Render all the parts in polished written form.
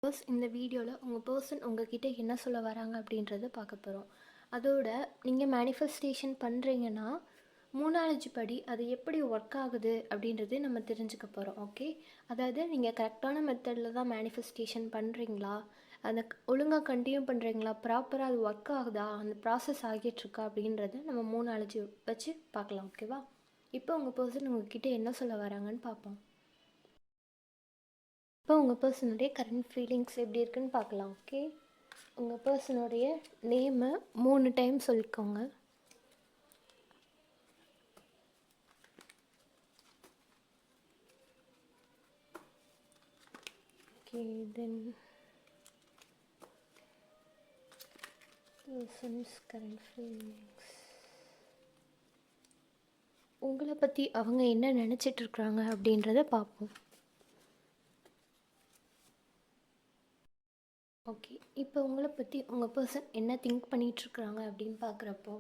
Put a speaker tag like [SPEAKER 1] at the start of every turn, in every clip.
[SPEAKER 1] First இந்த வீடியோவில் உங்கள் பர்சன் உங்ககிட்ட என்ன சொல்ல வராங்க அப்படின்றத பார்க்க போகிறோம். அதோட நீங்கள் மேனிஃபெஸ்டேஷன் பண்ணுறீங்கன்னா மூணாலஜி படி அது எப்படி ஒர்க் ஆகுது அப்படின்றது நம்ம தெரிஞ்சுக்க போகிறோம். ஓகே, அதாவது நீங்கள் கரெக்டான மெத்தடில் தான் மேனிஃபெஸ்டேஷன் பண்ணுறீங்களா, அதை ஒழுங்காக கண்டினியூ பண்ணுறீங்களா, ப்ராப்பராக அது ஒர்க் ஆகுதா, அந்த ப்ராசஸ் ஆகிட்டுருக்கா அப்படின்றத நம்ம மூணாலஜி வச்சு பார்க்கலாம். ஓகேவா? இப்போ உங்கள் பர்சன் உங்ககிட்ட என்ன சொல்ல வராங்கன்னு பார்ப்போம். இப்போ உங்கள் பர்சனுடைய கரண்ட் ஃபீலிங்ஸ் எப்படி இருக்குன்னு பார்க்கலாம். ஓகே, உங்கள் பர்சனுடைய நேமை 3 டைம் சொல்லிக்கோங்க. ஓகே, தென் பர்சன்ஸ் கரண்ட் ஃபீலிங்ஸ், உங்களை பற்றி அவங்க என்ன நினச்சிட்ருக்குறாங்க அப்படின்றத பார்ப்போம். ஓகே, இப்போ உங்களை பற்றி உங்கள் பர்சன் என்ன திங்க் பண்ணிகிட்ருக்குறாங்க அப்படின்னு பார்க்குறப்போ,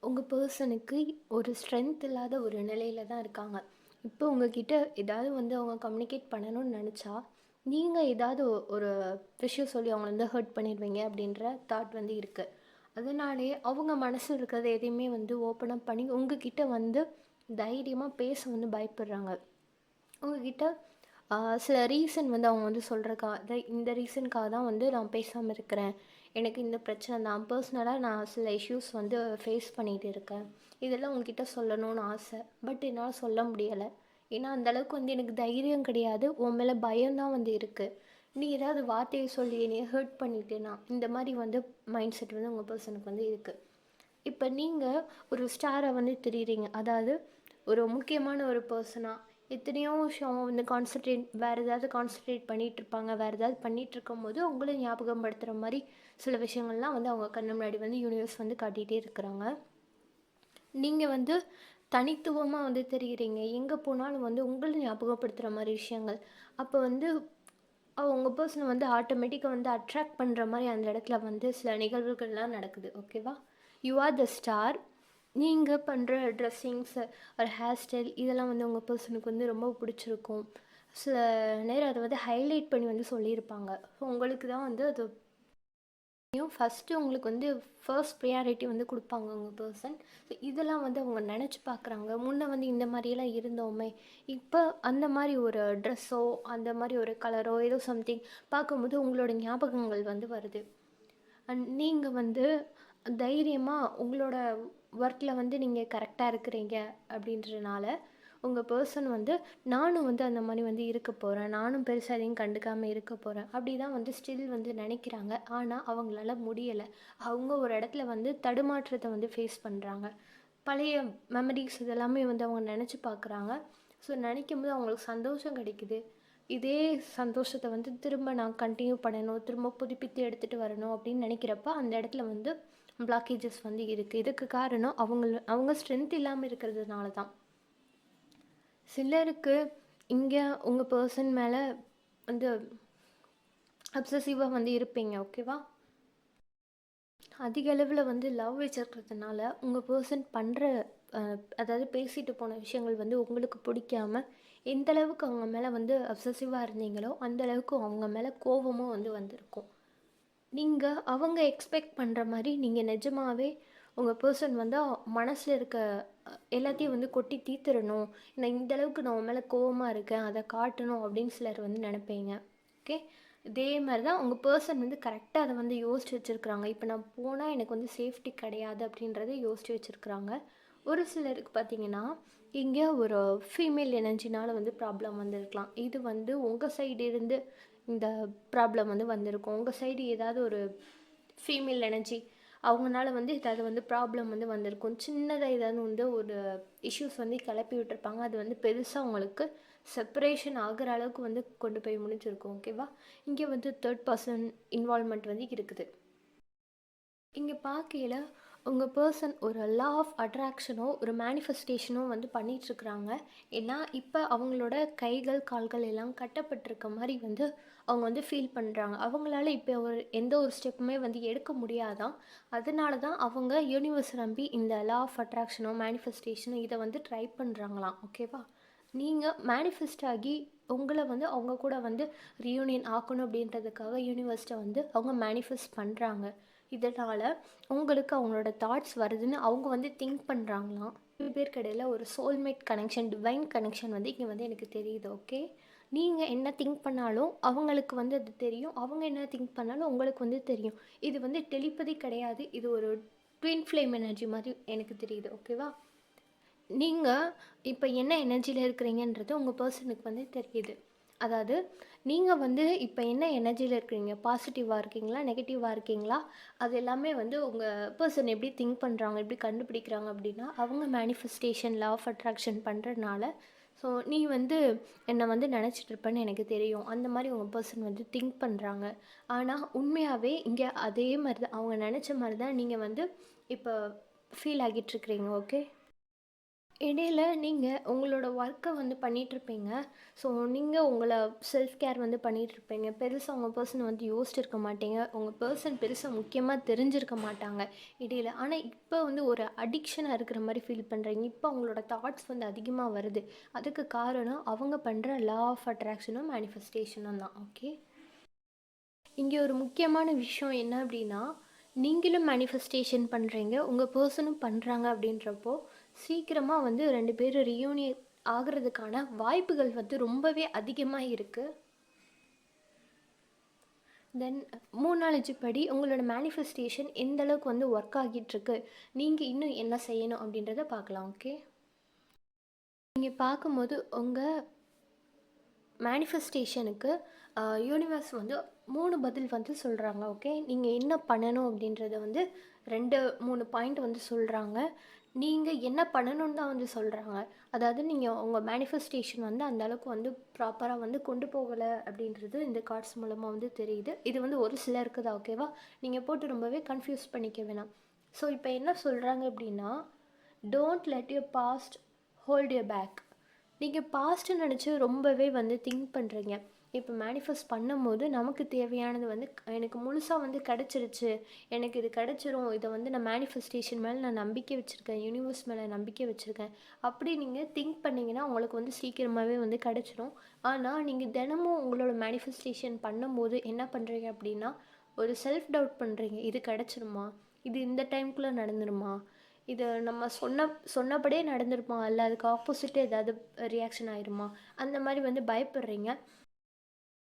[SPEAKER 1] உங்கள் பர்சனுக்கு ஒரு ஸ்ட்ரென்த் இல்லாத ஒரு நிலையில் தான் இருக்காங்க. இப்போ உங்ககிட்ட ஏதாவது அவங்க கம்யூனிகேட் பண்ணணும்னு நினச்சா, நீங்கள் ஏதாவது ஒரு விஷயம் சொல்லி அவங்கள ஹர்ட் பண்ணிடுவீங்க அப்படின்ற தாட் இருக்குது. அதனாலே அவங்க மனசில் இருக்கிறத எதையுமே ஓப்பன் பண்ணி உங்ககிட்ட தைரியமாக பேச பயப்படுறாங்க. உங்ககிட்ட சில ரீசன் அவங்க சொல்கிறக்காக, இந்த ரீசனுக்காக தான் நான் பேசாமல் இருக்கிறேன், எனக்கு இந்த பிரச்சனை தான், பர்சனலாக நான் சில இஷ்யூஸ் ஃபேஸ் பண்ணிகிட்டு இருக்கேன், இதெல்லாம் உங்ககிட்ட சொல்லணும்னு ஆசை, பட் என்னால் சொல்ல முடியலை. ஏன்னா அந்தளவுக்கு எனக்கு தைரியம் கிடையாது, உன் மேலே பயம்தான் இருக்குது. நீ ஏதாவது வார்த்தையை சொல்லி என்னைய ஹர்ட் பண்ணிட்டேன்னா, இந்த மாதிரி மைண்ட் செட் உங்கள் பர்சனுக்கு இருக்குது. இப்போ நீங்கள் ஒரு ஸ்டாரை தெரியுறீங்க, அதாவது ஒரு முக்கியமான ஒரு பர்சனாக எத்தனையோ விஷயம் வேறு ஏதாவது கான்சன்ட்ரேட் பண்ணிகிட்ருப்பாங்க, வேறு ஏதாவது பண்ணிகிட்ருக்கும் போது உங்களை ஞாபகப்படுத்துகிற மாதிரி சில விஷயங்கள்லாம் அவங்க கண்ணு முன்னாடி யூனிவர்ஸ் காட்டிகிட்டே இருக்கிறாங்க. நீங்கள் தனித்துவமாக தெரியுறீங்க, எங்கே போனாலும் உங்களை ஞாபகப்படுத்துகிற மாதிரி விஷயங்கள். அப்போ உங்கள் பர்சனை ஆட்டோமேட்டிக்காக அட்ராக்ட் பண்ணுற மாதிரி அந்த இடத்துல சில நிகழ்வுகள்லாம் நடக்குது. ஓகேவா? You are the star. நீங்கள் பண்ணுற ட்ரெஸ்ஸிங்ஸு, ஒரு ஹேர் ஸ்டைல், இதெல்லாம் உங்கள் பர்சனுக்கு ரொம்ப பிடிச்சிருக்கும். சில நேரம் அதை ஹைலைட் பண்ணி சொல்லியிருப்பாங்க. ஸோ உங்களுக்கு தான் அது ஃபஸ்ட்டு உங்களுக்கு ஃபர்ஸ்ட் ப்ரியாரிட்டி கொடுப்பாங்க உங்கள் பர்சன். ஸோ இதெல்லாம் அவங்க நினச்சி பார்க்குறாங்க. முன்னே இந்த மாதிரியெல்லாம் இருந்தோமே, இப்போ அந்த மாதிரி ஒரு ட்ரெஸ்ஸோ அந்த மாதிரி ஒரு கலரோ ஏதோ சம்திங் பார்க்கும்போது உங்களோட ஞாபகங்கள் வருது. அண்ட் நீங்கள் தைரியமாக உங்களோட ஒர்க்கில் நீங்கள் கரெக்டாக இருக்கிறீங்க அப்படின்றனால உங்கள் பர்சன் நானும் அந்த மாதிரி இருக்க போகிறேன், நானும் பெருசாக எதையும் கண்டுக்காமல் இருக்க போகிறேன் அப்படி தான் ஸ்டில் நினைக்கிறாங்க. ஆனால் அவங்களால முடியலை. அவங்க ஒரு இடத்துல தடுமாற்றத்தை ஃபேஸ் பண்ணுறாங்க. பழைய மெமரிஸ் இதெல்லாமே அவங்க நினச்சி பார்க்குறாங்க. ஸோ நினைக்கும் போது அவங்களுக்கு சந்தோஷம் கிடைக்குது. இதே சந்தோஷத்தை திரும்ப நான் கண்டினியூ பண்ணணும், திரும்ப புதுப்பித்து எடுத்துகிட்டு வரணும் அப்படின்னு நினைக்கிறப்ப அந்த இடத்துல பிளாக்கேஜஸ் இருக்குது. இதுக்கு காரணம் அவங்க ஸ்ட்ரென்த் இல்லாமல் இருக்கிறதுனால தான். சிலருக்கு இங்கே உங்கள் பர்சன் மேலே அப்சசிவாக இருப்பீங்க. ஓகேவா? அதிக அளவில் லவ் வச்சுருக்கிறதுனால உங்கள் பர்சன் பண்ணுற அதாவது பேசிட்டு போன விஷயங்கள் உங்களுக்கு பிடிக்காம எந்தளவுக்கு அவங்க மேலே அப்சசிவாக இருந்தீங்களோ அந்தளவுக்கு அவங்க மேலே கோபமும் வந்திருக்கும். நீங்கள் அவங்க எக்ஸ்பெக்ட் பண்ணுற மாதிரி நீங்கள் நிஜமாகவே உங்கள் பர்சன் மனசில் இருக்க எல்லாத்தையும் கொட்டி தீர்த்துடணும், நான் இந்தளவுக்கு நான் உன் மேலே கோவமாக இருக்கேன், அதை காட்டணும் அப்படின்னு சிலர் நினைப்பீங்க. ஓகே, இதே மாதிரி தான் உங்கள் பர்சன் கரெக்டாக அதை யோசித்து வச்சுருக்குறாங்க. இப்போ நான் போனால் எனக்கு சேஃப்டி கிடையாது அப்படின்றத யோசித்து வச்சுருக்குறாங்க. ஒரு சிலருக்கு பார்த்திங்கன்னா இங்கே ஒரு ஃபீமேல் எனர்ஜினால் ப்ராப்ளம் வந்திருக்கலாம். இது உங்கள் சைடு இருந்து இந்த ப்ராப்ளம் வந்திருக்கும். உங்கள் சைடு ஏதாவது ஒரு ஃபீமேல் எனர்ஜி அவங்களால ஏதாவது ப்ராப்ளம் வந்திருக்கும். சின்னதாக ஏதாவது ஒரு இஷ்யூஸ் கிளப்பி விட்டுருப்பாங்க. அது பெருசாக உங்களுக்கு செப்பரேஷன் ஆகிற அளவுக்கு கொண்டு போய் முடிஞ்சிருக்கும். ஓகேவா? இங்கே தேர்ட் பர்சன் இன்வால்மெண்ட் இருக்குது. இங்கே பார்க்கையில் உங்கள் பர்சன் ஒரு லா ஆஃப் அட்ராக்ஷனோ ஒரு மேனிஃபெஸ்டேஷனோ பண்ணிகிட்ருக்குறாங்க. ஏன்னா இப்போ அவங்களோட கைகள் கால்கள் எல்லாம் கட்டப்பட்டிருக்க மாதிரி அவங்க ஃபீல் பண்ணுறாங்க. அவங்களால இப்போ எந்த ஒரு ஸ்டெப்புமே எடுக்க முடியாதான். அதனால தான் அவங்க யூனிவர்ஸ் நம்பி இந்த லா ஆஃப் அட்ராக்ஷனோ மேனிஃபெஸ்டேஷனோ இதை ட்ரை பண்ணுறாங்களாம். ஓகேவா? நீங்கள் மேனிஃபெஸ்ட் ஆகி உங்களை வந்து அவங்க கூட வந்து ரியூனியன் ஆக்கணும் அப்படின்றதுக்காக யூனிவர்ஸ்ட்டை வந்து அவங்க மேனிஃபெஸ்ட் பண்ணுறாங்க. இதனால் உங்களுக்கு அவங்களோட தாட்ஸ் வருதுன்னு அவங்க வந்து திங்க் பண்ணுறாங்களாம். 2 பேருக்கு இடையில ஒரு சோல்மேட் கனெக்ஷன், டிவைன் கனெக்ஷன் வந்து இங்கே வந்து எனக்கு தெரியுது. ஓகே, நீங்கள் என்ன திங்க் பண்ணாலும் அவங்களுக்கு வந்து அது தெரியும், அவங்க என்ன திங்க் பண்ணாலும் உங்களுக்கு வந்து தெரியும். இது வந்து டெலிபதி கிடையாது, இது ஒரு ட்வின் ஃப்ளேம் எனர்ஜி மாதிரி எனக்கு தெரியுது. ஓகேவா? நீங்கள் இப்போ என்ன எனர்ஜியில் இருக்கிறீங்கன்றது உங்கள் பர்சனுக்கு வந்து தெரியுது. அதாவது நீங்கள் வந்து இப்போ என்ன எனர்ஜியில் இருக்கிறீங்க, பாசிட்டிவாக இருக்கீங்களா, நெகட்டிவாக இருக்கீங்களா, அது எல்லாமே வந்து உங்கள் பர்சன் எப்படி திங்க் பண்ணுறாங்க, எப்படி கண்டுபிடிக்கிறாங்க அப்படின்னா, அவங்க மேனிஃபெஸ்டேஷன் லா ஆஃப் அட்ராக்ஷன் பண்ணுறதுனால. ஸோ நீ வந்து என்னை வந்து நினச்சிட்ருப்பேன்னு எனக்கு தெரியும், அந்த மாதிரி உங்கள் பர்சன் வந்து திங்க் பண்ணுறாங்க. ஆனால் உண்மையாகவே இங்கே அதே மாதிரி தான், அவங்க நினச்ச மாதிரி தான் நீங்கள் வந்து இப்போ ஃபீல் ஆகிட்டுருக்கிறீங்க. ஓகே, இடையில நீங்கள் உங்களோட ஒர்க்கை வந்து பண்ணிகிட்ருப்பீங்க. ஸோ நீங்கள் உங்களை செல்ஃப் கேர் வந்து பண்ணிகிட்ருப்பீங்க. பெருசாக உங்கள் பர்சனை வந்து யோசிச்சிருக்க மாட்டீங்க. உங்கள் பர்சன் பெருசாக முக்கியமாக தெரிஞ்சிருக்க மாட்டாங்க இடையில. ஆனால் இப்போ வந்து ஒரு அடிக்ஷனாக இருக்கிற மாதிரி ஃபீல் பண்ணுறீங்க. இப்போ அவங்களோட தாட்ஸ் வந்து அதிகமாக வருது. அதுக்கு காரணம் அவங்க பண்ணுற லா ஆஃப் அட்ராக்ஷனும் மேனிஃபெஸ்டேஷனும் தான். ஓகே, இங்கே ஒரு முக்கியமான விஷயம் என்ன அப்படின்னா, நீங்களும் மேனிஃபெஸ்டேஷன் பண்ணுறீங்க, உங்கள் பர்சனும் பண்ணுறாங்க. அப்படின்றப்போ சீக்கிரமாக வந்து 2 பேரும் ரியூனியன் ஆகிறதுக்கான வாய்ப்புகள் வந்து ரொம்பவே அதிகமாக இருக்குது. தென் 3 படி உங்களோட மேனிஃபெஸ்டேஷன் எந்த அளவுக்கு வந்து ஒர்க் ஆகிட்டுருக்கு, நீங்கள் இன்னும் என்ன செய்யணும் அப்படின்றத பார்க்கலாம். ஓகே, நீங்கள் பார்க்கும்போது உங்கள் மேனிஃபெஸ்டேஷனுக்கு யூனிவர்ஸ் வந்து 3 பதில் வந்து சொல்கிறாங்க. ஓகே, நீங்கள் என்ன பண்ணணும் அப்படின்றத வந்து 2, 3 பாயிண்ட் வந்து சொல்கிறாங்க. நீங்கள் என்ன பண்ணணும்னு தான் வந்து சொல்கிறாங்க. அதாவது நீங்கள் உங்கள் மேனிஃபெஸ்டேஷன் வந்து அந்த அளவுக்கு வந்து ப்ராப்பராக வந்து கொண்டு போகலை அப்படின்றது இந்த கார்ட்ஸ் மூலமாக வந்து தெரியுது. இது வந்து ஒரு சிலருக்கு தான். ஓகேவா? நீங்கள் போட்டு ரொம்பவே கன்ஃபியூஸ் பண்ணிக்க வேணாம். ஸோ இப்போ என்ன சொல்கிறாங்க அப்படின்னா, don't let your past hold your back. நீங்கள் பாஸ்ட்டு நினச்சி ரொம்பவே வந்து திங்க் பண்ணுறீங்க. இப்போ மேனிஃபெஸ்ட் பண்ணும்போது நமக்கு தேவையானது வந்து எனக்கு முழுசாக வந்து கிடச்சிருச்சு, எனக்கு இது கிடச்சிரும், இதை வந்து நான் மேனிஃபெஸ்டேஷன் மேலே நான் நம்பிக்கை வச்சுருக்கேன், யூனிவர்ஸ் மேலே நம்பிக்கை வச்சுருக்கேன், அப்படி நீங்கள் திங்க் பண்ணிங்கன்னா உங்களுக்கு வந்து சீக்கிரமாகவே வந்து கிடச்சிரும். ஆனால் நீங்கள் தினமும் உங்களோட மேனிஃபெஸ்டேஷன் பண்ணும்போது என்ன பண்ணுறீங்க அப்படின்னா, ஒரு செல்ஃப் டவுட் பண்ணுறீங்க. இது கிடச்சிருமா, இது இந்த டைம்குள்ளே நடந்துருமா, இது நம்ம சொன்னபடியே நடந்துருமா, இல்லை அதுக்கு ஆப்போசிட்டே ஏதாவது ரியாக்ஷன் ஆயிருமா, அந்த மாதிரி வந்து பயப்படுறீங்க.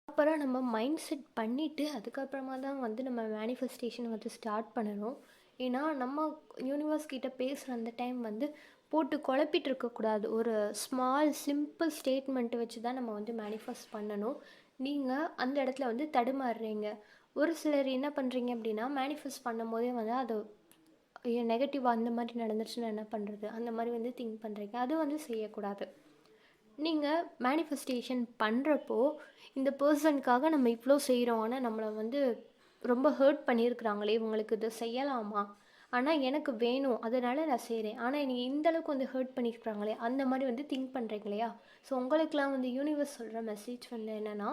[SPEAKER 1] ப்ராப்பராக நம்ம மைண்ட் செட் பண்ணிவிட்டு அதுக்கப்புறமா தான் வந்து நம்ம மேனிஃபெஸ்டேஷன் வந்து ஸ்டார்ட் பண்ணணும். ஏன்னா நம்ம யூனிவர்ஸ் கிட்ட பேசுகிற அந்த டைம் வந்து போட்டு குழப்பிட்டு இருக்கக்கூடாது. ஒரு ஸ்மால் சிம்பிள் ஸ்டேட்மெண்ட்டை வச்சு தான் நம்ம வந்து மேனிஃபெஸ்ட் பண்ணணும். நீங்கள் அந்த இடத்துல வந்து தடுமாறுறீங்க. ஒரு சிலர் என்ன பண்ணுறீங்க அப்படின்னா, மேனிஃபெஸ்ட் பண்ணும் போதே வந்து அது நெகட்டிவாக அந்த மாதிரி நடந்துருச்சுன்னா என்ன பண்ணுறது, அந்த மாதிரி வந்து திங்க் பண்ணுறீங்க. அது வந்து செய்யக்கூடாது. நீங்கள் மேனிஃபெஸ்டேஷன் பண்ணுறப்போ இந்த பர்சனுக்காக நம்ம இவ்வளோ செய்கிறோம், ஆனால் நம்மளை வந்து ரொம்ப ஹர்ட் பண்ணியிருக்கிறாங்களே, இவங்களுக்கு இதை செய்யலாமா, ஆனால் எனக்கு வேணும் அதனால் நான் செய்கிறேன், ஆனால் என்னை இந்தளவுக்கு வந்து ஹர்ட் பண்ணியிருக்கிறாங்களே, அந்த மாதிரி வந்து திங்க் பண்ணுறீங்க இல்லையா? ஸோ உங்களுக்கெலாம் வந்து யூனிவர்ஸ் சொல்கிற மெசேஜ் வந்து என்னென்னா,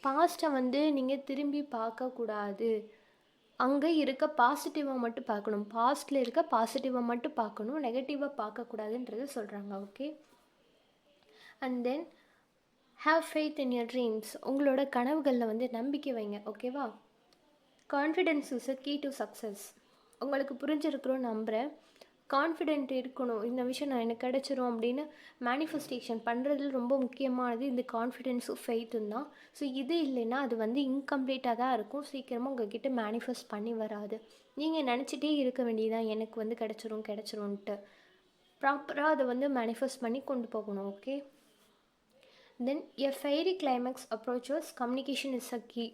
[SPEAKER 1] பாஸ்ட்டை வந்து நீங்கள் திரும்பி பார்க்கக்கூடாது. அங்கே இருக்க பாசிட்டிவாக மட்டும் பார்க்கணும். பாஸ்ட்டில் இருக்க பாசிட்டிவாக மட்டும் பார்க்கணும், நெகட்டிவாக பார்க்கக்கூடாதுன்றது சொல்கிறாங்க. Okay, and then have faith in your dreams. உங்களோட கனவுகளில் வந்து நம்பிக்கை வைங்க. ஓகேவா? Confidence is a key to success. உங்களுக்கு புரிஞ்சிருக்கிறோன்னு நம்புகிறேன். கான்ஃபிடென்ட் இருக்கணும், இந்த விஷயம் நான் எனக்கு கிடச்சிரும் அப்படின்னு மேனிஃபெஸ்டேஷன் பண்ணுறதுல ரொம்ப முக்கியமானது இந்த கான்ஃபிடென்ஸும் ஃபெய்த்தும் தான். ஸோ இது இல்லைன்னா அது வந்து இன்கம்ப்ளீட்டாக தான் இருக்கும், சீக்கிரமாக உங்கள்கிட்ட மேனிஃபெஸ்ட் பண்ணி வராது. நீங்கள் நினச்சிட்டே இருக்க வேண்டியதான் எனக்கு வந்து கிடச்சிரும்ன்ட்டு. ப்ராப்பராக அதை வந்து மேனிஃபெஸ்ட் பண்ணி கொண்டு போகணும். Okay, then a fairy climax approaches communication is a key.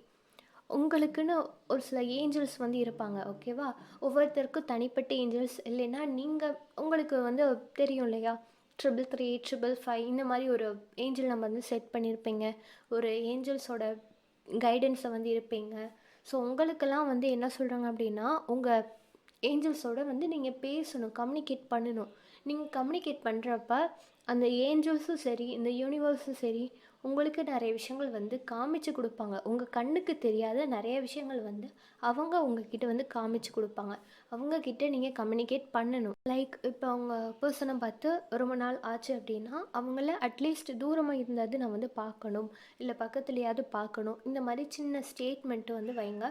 [SPEAKER 1] உங்களுக்குன்னு ஒரு சில ஏஞ்சல்ஸ் வந்து இருப்பாங்க. ஓகேவா? ஒவ்வொருத்தருக்கும் தனிப்பட்ட ஏஞ்சல்ஸ் இல்லைன்னா நீங்கள் உங்களுக்கு வந்து தெரியும் இல்லையா, 333 555 இந்த மாதிரி ஒரு ஏஞ்சல் நம்ம வந்து செட் பண்ணியிருப்பீங்க. ஒரு ஏஞ்சல்ஸோட கைடன்ஸை வந்து இருப்பீங்க. ஸோ உங்களுக்கெல்லாம் வந்து என்ன சொல்கிறாங்க அப்படின்னா, உங்கள் ஏஞ்சல்ஸோட வந்து நீங்கள் பேசணும், கம்யூனிகேட் பண்ணணும். நீங்கள் கம்யூனிகேட் பண்ணுறப்ப அந்த ஏஞ்சல்ஸும் சரி, இந்த யூனிவர்ஸும் சரி, உங்களுக்கு நிறைய விஷயங்கள் வந்து காமிச்சு கொடுப்பாங்க. உங்கள் கண்ணுக்கு தெரியாத நிறைய விஷயங்கள் வந்து அவங்க உங்ககிட்ட வந்து காமிச்சு கொடுப்பாங்க. அவங்கக்கிட்ட நீங்கள் கம்யூனிகேட் பண்ணணும். லைக் இப்போ அவங்க பர்சனை பார்த்து ரொம்ப நாள் ஆச்சு அப்படின்னா, அவங்கள அட்லீஸ்ட் தூரமாக இருந்தாவது நான் வந்து பார்க்கணும், இல்லை பக்கத்துலையாவது பார்க்கணும். இந்த மாதிரி சின்ன ஸ்டேட்மெண்ட்டு வந்து வைங்க.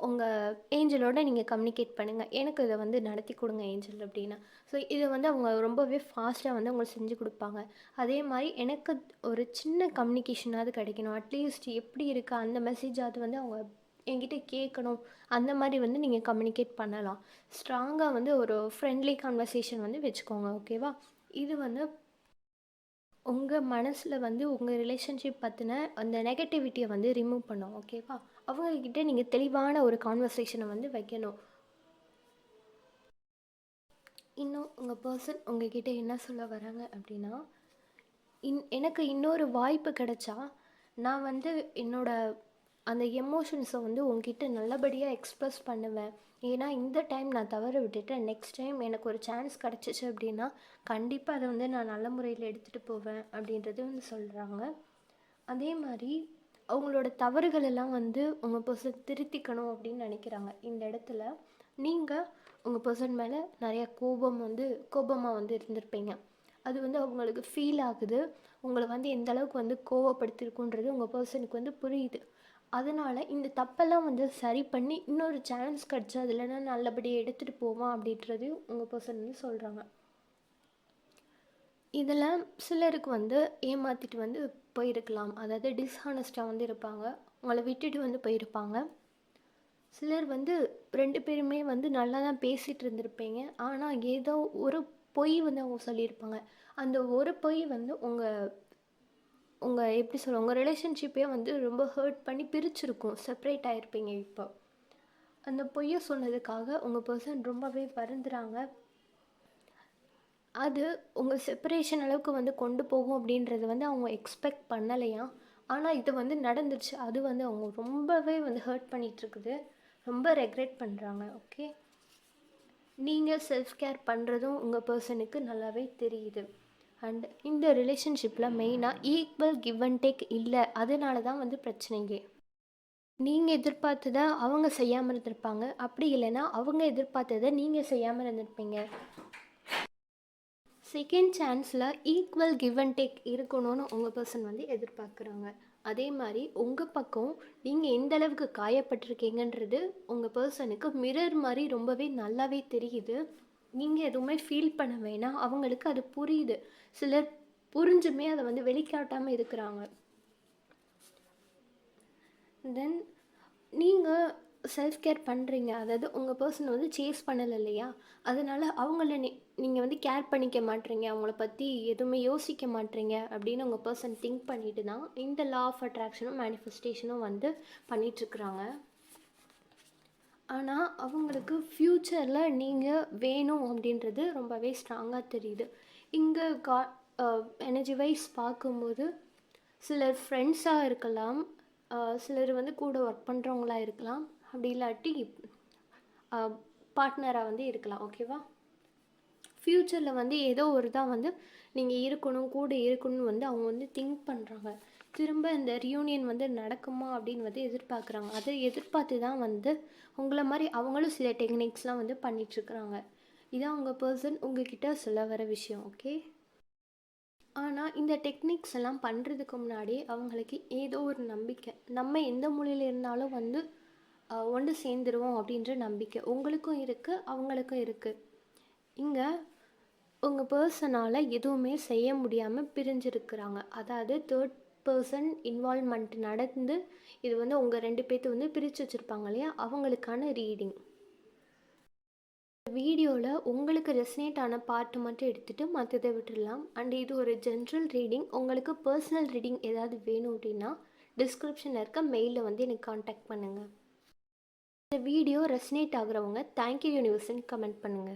[SPEAKER 1] உங்கள் ஏஞ்சலோட நீங்கள் கம்யூனிகேட் பண்ணுங்கள். எனக்கு இதை வந்து நடத்தி கொடுங்க ஏஞ்சல் அப்படின்னா. ஸோ இதை வந்து அவங்க ரொம்பவே ஃபாஸ்ட்டாக வந்து அவங்களுக்கு செஞ்சு கொடுப்பாங்க. அதே மாதிரி எனக்கு ஒரு சின்ன கம்யூனிகேஷனாவது கிடைக்கணும். அட்லீஸ்ட் எப்படி இருக்கா அந்த மெசேஜாவது வந்து அவங்க என்கிட்ட கேட்கணும். அந்த மாதிரி வந்து நீங்கள் கம்யூனிகேட் பண்ணலாம். ஸ்ட்ராங்காக வந்து ஒரு ஃப்ரெண்ட்லி கான்வர்சேஷன் வந்து வச்சுக்கோங்க. ஓகேவா? இது வந்து உங்கள் மனசில் வந்து உங்கள் ரிலேஷன்ஷிப் பற்றின அந்த நெகட்டிவிட்டியை வந்து ரிமூவ் பண்ணும். ஓகேவா? அவங்கக்கிட்ட நீங்கள் தெளிவான ஒரு கான்வர்சேஷனை வந்து வைக்கணும். இன்னும் உங்கள் பர்சன் உங்ககிட்ட என்ன சொல்ல வராங்க அப்படின்னா, எனக்கு இன்னொரு வாய்ப்பு கிடைச்சா நான் வந்து அந்த எமோஷன்ஸை வந்து உங்ககிட்ட நல்லபடியாக எக்ஸ்ப்ரெஸ் பண்ணுவேன். ஏன்னா இந்த டைம் நான் தவற விட்டுட்டேன். நெக்ஸ்ட் டைம் எனக்கு ஒரு சான்ஸ் கிடச்சிச்சு அப்படின்னா கண்டிப்பாக அதை வந்து நான் நல்ல முறையில் எடுத்துகிட்டு போவேன் அப்படின்றது வந்து சொல்கிறாங்க. அதே மாதிரி அவங்களோட தவறுகள் எல்லாம் வந்து உங்கள் பர்சன் திருத்திக்கணும் அப்படின்னு நினைக்கிறாங்க. இந்த இடத்துல நீங்கள் உங்கள் பர்சன் மேலே நிறையா கோபமாக வந்து இருந்திருப்பீங்க. அது வந்து அவங்களுக்கு ஃபீல் ஆகுது. உங்களை வந்து எந்த அளவுக்கு வந்து கோவப்படுத்தியிருக்குன்றது உங்கள் பர்சனுக்கு வந்து புரியுது. அதனால் இந்த தப்பெல்லாம் வந்து சரி பண்ணி இன்னொரு சான்ஸ் கிடச்சா அதில் நான் நல்லபடியாக எடுத்துகிட்டு போவான் அப்படின்றது உங்கள் பர்சன் வந்து சொல்கிறாங்க. இதில் சிலருக்கு வந்து ஏமாற்றிட்டு வந்து போயிருக்கலாம். அதாவது டிஸ்ஹானஸ்ட்டாக வந்து இருப்பாங்க. உங்களை விட்டுட்டு வந்து போயிருப்பாங்க. சிலர் வந்து 2 பேருமே வந்து நல்லா தான் பேசிகிட்டு இருந்திருப்பீங்க. ஆனால் ஏதோ ஒரு பொய் வந்து அவங்க சொல்லியிருப்பாங்க. அந்த ஒரு பொய் வந்து எப்படி சொல்ல, உங்கள் ரிலேஷன்ஷிப்பே வந்து ரொம்ப ஹர்ட் பண்ணி பிரிச்சிருக்கும். செப்பரேட் ஆகிருப்பீங்க. இப்போ அந்த பொய்யை சொன்னதுக்காக உங்கள் பர்சன் ரொம்பவே வருந்துறாங்க. அது உங்கள் செப்பரேஷன் அளவுக்கு வந்து கொண்டு போகும் அப்படின்றது வந்து அவங்க எக்ஸ்பெக்ட் பண்ணலையா. ஆனால் இது வந்து நடந்துருச்சு. அது வந்து அவங்க ரொம்பவே வந்து ஹர்ட் பண்ணிகிட்ருக்குது. ரொம்ப ரெக்ரெட் பண்ணுறாங்க. ஓகே, நீங்கள் செல்ஃப் கேர் பண்ணுறதும் உங்கள் பர்சனுக்கு நல்லாவே தெரியுது. அண்ட் இந்த ரிலேஷன்ஷிப்பில் மெயினாக ஈக்குவல் கிவ் அண்ட் டேக் இல்லை. அதனால தான் வந்து பிரச்சனைங்க. நீங்கள் எதிர்பார்த்ததை அவங்க செய்யாமல் இருந்திருப்பாங்க. அப்படி இல்லைன்னா அவங்க எதிர்பார்த்ததை நீங்கள் செய்யாமல் இருந்திருப்பீங்க. செகண்ட் சான்ஸில் ஈக்குவல் கிவ் அண்ட் டேக் இருக்கணும்னு உங்கள் பர்சன் வந்து எதிர்பார்க்குறாங்க. அதே மாதிரி உங்கள் பக்கம் நீங்கள் எந்த அளவுக்கு காயப்பட்டிருக்கீங்கன்றது உங்கள் பர்சனுக்கு மிரர் மாதிரி ரொம்பவே நல்லாவே தெரியுது. நீங்கள் எதுவுமே ஃபீல் பண்ண வேணாம். அவங்களுக்கு அது புரியுது. சிலர் புரிஞ்சுமே அதை வந்து வெளிக்காட்டாமல் இருக்கிறாங்க. தென் நீங்கள் செல்ஃப் கேர் பண்ணுறீங்க. அதாவது உங்கள் பர்சனை வந்து சேஸ் பண்ணலை இல்லையா, அதனால் அவங்கள நீங்கள் வந்து கேர் பண்ணிக்க மாட்டீங்க, அவங்கள பற்றி எதுவுமே யோசிக்க மாட்டீங்க அப்படின்னு உங்கள் பர்சன் திங்க் பண்ணிட்டு தான் இந்த லா ஆஃப் அட்ராக்ஷனும் மேனிஃபெஸ்டேஷனும் வந்து பண்ணிகிட்ருக்குறாங்க. ஆனால் அவங்களுக்கு ஃப்யூச்சரில் நீங்கள் வேணும் அப்படின்றது ரொம்பவே ஸ்ட்ராங்காக தெரியுது. இங்கே எனர்ஜி வைஸ் பார்க்கும்போது சிலர் ஃப்ரெண்ட்ஸாக இருக்கலாம், சிலர் வந்து கூட ஒர்க் பண்ணுறவங்களா இருக்கலாம், அப்படி இல்லாட்டி பார்ட்னராக வந்து இருக்கலாம். ஓகேவா? ஃப்யூச்சரில் வந்து ஏதோ ஒரு தான் வந்து நீங்கள் இருக்கணும், கூட இருக்கணும்னு வந்து அவங்க வந்து திங்க் பண்ணுறாங்க. திரும்ப இந்த ரியூனியன் வந்து நடக்குமா அப்படின்னு வந்து எதிர்பார்க்குறாங்க. அதை எதிர்பார்த்து தான் வந்து உங்களை மாதிரி அவங்களும் சில டெக்னிக்ஸ்லாம் வந்து பண்ணிகிட்ருக்குறாங்க. இதான் உங்கள் பர்சன் உங்ககிட்ட சொல்ல வர விஷயம். ஓகே, ஆனால் இந்த டெக்னிக்ஸ் எல்லாம் பண்ணுறதுக்கு முன்னாடி அவங்களுக்கு ஏதோ ஒரு நம்பிக்கை, நம்ம எந்த மூலையில் இருந்தாலும் வந்து ஒன்று சேர்ந்துருவோம் அப்படின்ற நம்பிக்கை உங்களுக்கும் இருக்குது, அவங்களுக்கும் இருக்குது. இங்கே உங்கள் பர்சனால் எதுவுமே செய்ய முடியாமல் பிரிஞ்சிருக்கிறாங்க. அதாவது தேர்ட் பர்சன் இன்வால்வ்மெண்ட் நடந்து இது வந்து உங்கள் 2 பேர்த்து வந்து பிரித்து வச்சுருப்பாங்க இல்லையா, அவங்களுக்கான ரீடிங். வீடியோவில் உங்களுக்கு ரெசனேட் ஆன பார்ட்டு மட்டும் எடுத்துகிட்டு மற்றதை விட்டுடலாம். அண்ட் இது ஒரு ஜென்ரல் ரீடிங். உங்களுக்கு பர்சனல் ரீடிங் ஏதாவது வேணும் அப்படின்னா டிஸ்கிரிப்ஷனில் இருக்க மெயிலில் வந்து எனக்கு காண்டாக்ட் பண்ணுங்கள். இந்த வீடியோ ரெசனேட் ஆகுறவங்க தேங்க்யூ யூனிவர்ஸ்ன்னு கமெண்ட் பண்ணுங்கள்.